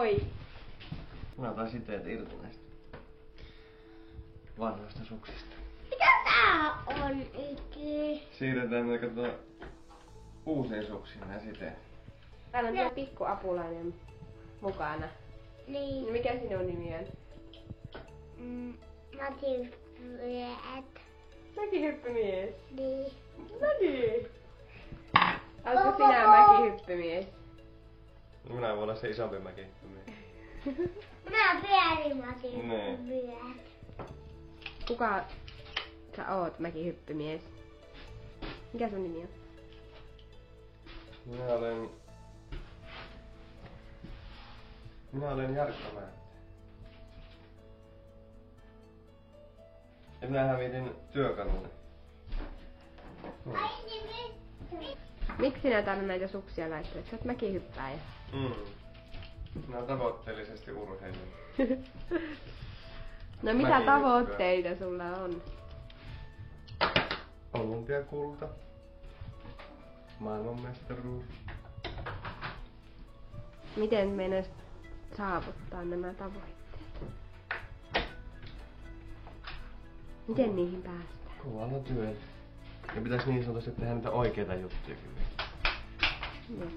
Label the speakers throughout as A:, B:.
A: voi.
B: Mä otan siteet irti näistä vanhoista suksista.
C: Mitä tää on ikinä?
B: Siirretään me katsotaan uusiin suksiin nää siteet.
A: Täällä on tuo pikkuapulainen mukana.
C: Niin.
A: No mikä sinun nimi on?
C: Mäkihyppyet.
A: Mäkihyppymies.
C: Niin.
A: No niin. Oletko sinä mäkihyppymies?
B: No minä voin olla se isompi mäkihyppymies.
C: Mä oon pieni mäkihyppyet.
A: Kuka sä oot mäkihyppymies? Mikä sun nimi on?
B: Minä olen Jarkko Määttä. Ja minä hävitin työkaluni.
A: Miksi sinä tänne näitä suksia laittelet? Sä oot mäkihyppääjä.
B: Minä olen tavoitteellisesti urheilija.
A: No mitä tavoitteita sulla on?
B: Olympiakulta. Maailmanmestaruus.
A: Miten meinas saavuttaa nämä tavoitteet? Miten niihin päästään?
B: Kovalla työllä. Ja pitäisi niin sanotusti tehdä niitä oikeita juttuja kyllä.
A: Jep.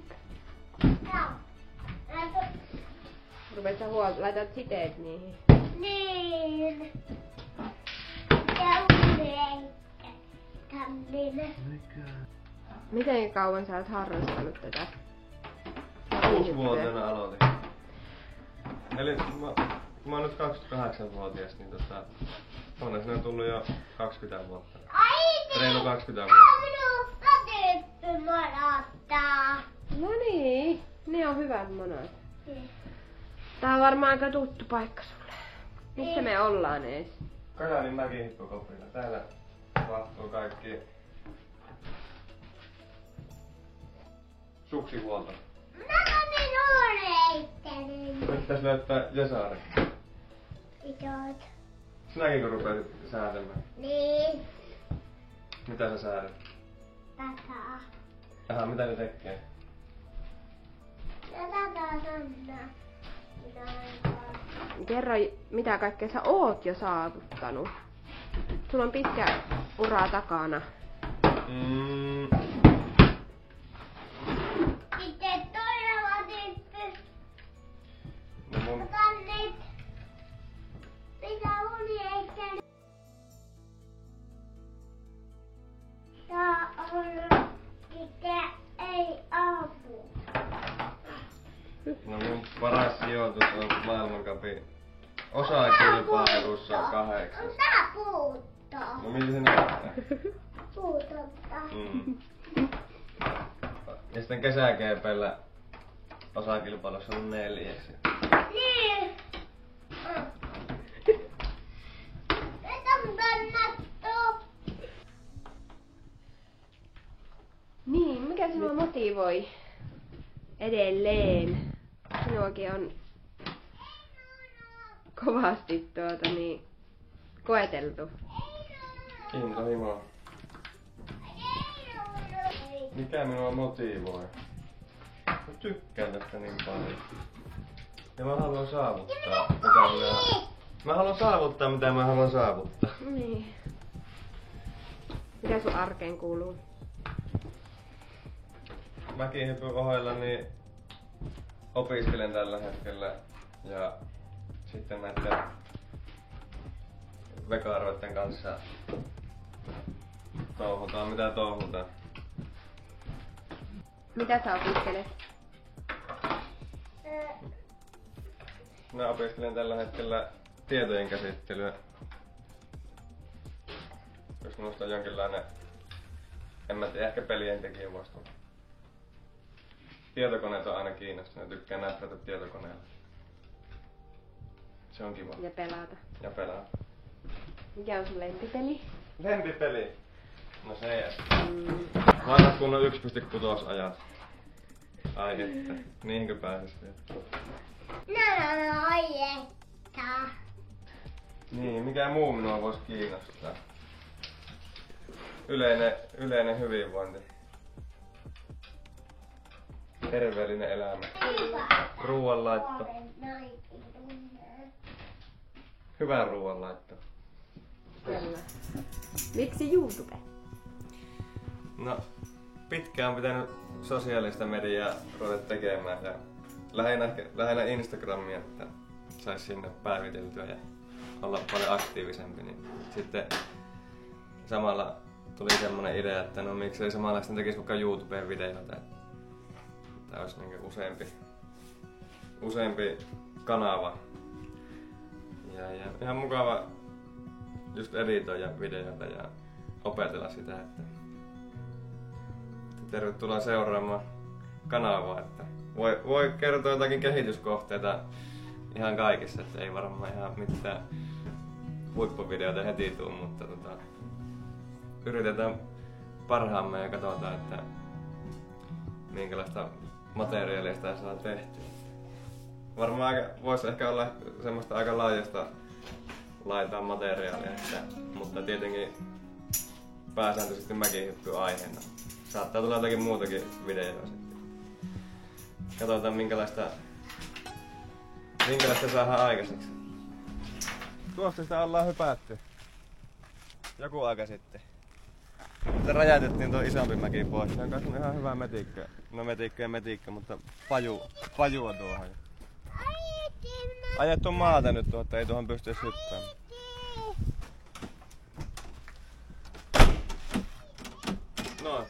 A: Rupet sä laitat siteet niihin.
C: Niin. Ja usein tämmöinen.
A: Miten kauan sä oot harrastanut tätä?
B: 6-vuotiaana aloitin. Eli mä oon nyt 28-vuotias, niin onneksi on tullut jo 20 vuotta. Reilu 20 vuotta.
C: Minun monottaa.
A: No niin, ne on hyvät monat. Tää on varmaan aika tuttu paikka sulle. Missä me ollaan ees?
B: Kajaanin mäkihyppykopilla. Täällä tapahtuu kaikki suksihuolto. Nyt tässä näyttää Jesaari.
C: Isot.
B: Sinäkin kun rupeat säätämään.
C: Niin.
B: Mitä sä säädät?
C: Tätä.
B: Aha, mitä ne tekee?
C: Ja tätä Sanna.
A: Kerro, mitä kaikkea sä oot jo saavuttanut. Sulla on pitkä ura takana.
C: Sitten todella tippy.
B: No mun...
C: Kannit. Mitä uni eikä. Tää on sitten ei apu.
B: No mun paras sijoitus on maailmancupin osakilpailussa 8.
C: Tää puuttaa.
B: No miltä se näyttää?
C: Puutottaa.
B: Ja sitten kesäkeepellä osakilpailussa on 4.
C: Niin. Mitä mun kannattaa?
A: Niin, mikä sinua motivoi edelleen? Sinuakin on kovasti koeteltu.
B: Intohimoa. Mikä minua motivoi? Mä tykkään tästä niin paljon. Ja mä haluan saavuttaa mitä mä haluan saavuttaa.
A: Niin. Mitä sun arkeen kuuluu?
B: Mäkihypyn ohella niin opiskelen tällä hetkellä ja sitten näiden vekaaroiden kanssa touhutaan mitä touhutaan.
A: Mitä sä opiskelet?
B: Mä opiskelen tällä hetkellä tietojen käsittelyä. Jos minusta on jonkinlainen, en mä tiedä, ehkä pelien tekijä voisi tulla. Tietokoneet on aina kiinnostunut ja tykkään näyttää tietokoneella. Se on kiva.
A: Ja pelata.
B: Ja pelaa.
A: Mikä on sun lempipeli?
B: Lempipeli? No se ei. Vanhat kunnon 1.6 ajat. Ai että. Niihinkö pääsis vielä?
C: No, ojettaa.
B: Niin, mikä muu minua voisi kiinnostaa? Yleinen hyvinvointi. terveellinen elämä. Ruoanlaitto. Hyvä ruoanlaitto.
A: Kyllä. Miksi YouTube?
B: No, pitkään on pitänyt sosiaalista mediaa ruveta tekemään ja lähinnä Instagramia, että sais sinne päiviteltyä ja olla paljon aktiivisempi. Niin sitten samalla tuli semmonen idea, että no miksei samalla sitten tekisi vaikka YouTubeen videoita, että olisi niinku useampi kanava. Ja ihan mukava just editoida videoita ja opetella sitä, että tervetuloa seuraamaan kanavaa, että voi kertoa jotakin kehityskohteita ihan kaikissa, että ei varmaan ihan mitään huippuvideoita heti tuu, mutta yritetään parhaamme ja katsotaan, että minkälaista materiaalia sitä saa tehtyä. Varmaan voisi ehkä olla semmoista aika laajasta laitaa materiaalia, mutta tietenkin pääsääntöisesti mäkihyppy aiheena. Saattaa tulla jotakin muutakin videoa sitten. Katsotaan minkälaista saadaan aikaiseksi. Tuosta sitä ollaan hypätty joku aika sitten. Sitten räjäytettiin tuo isompi mäki pois. Se on kanssa ihan hyvä metikkä. No metikkä, mutta pajua tuohon. Ajettu maata nyt tuohon, että ei tuohon pystyisi hyppäämään. No.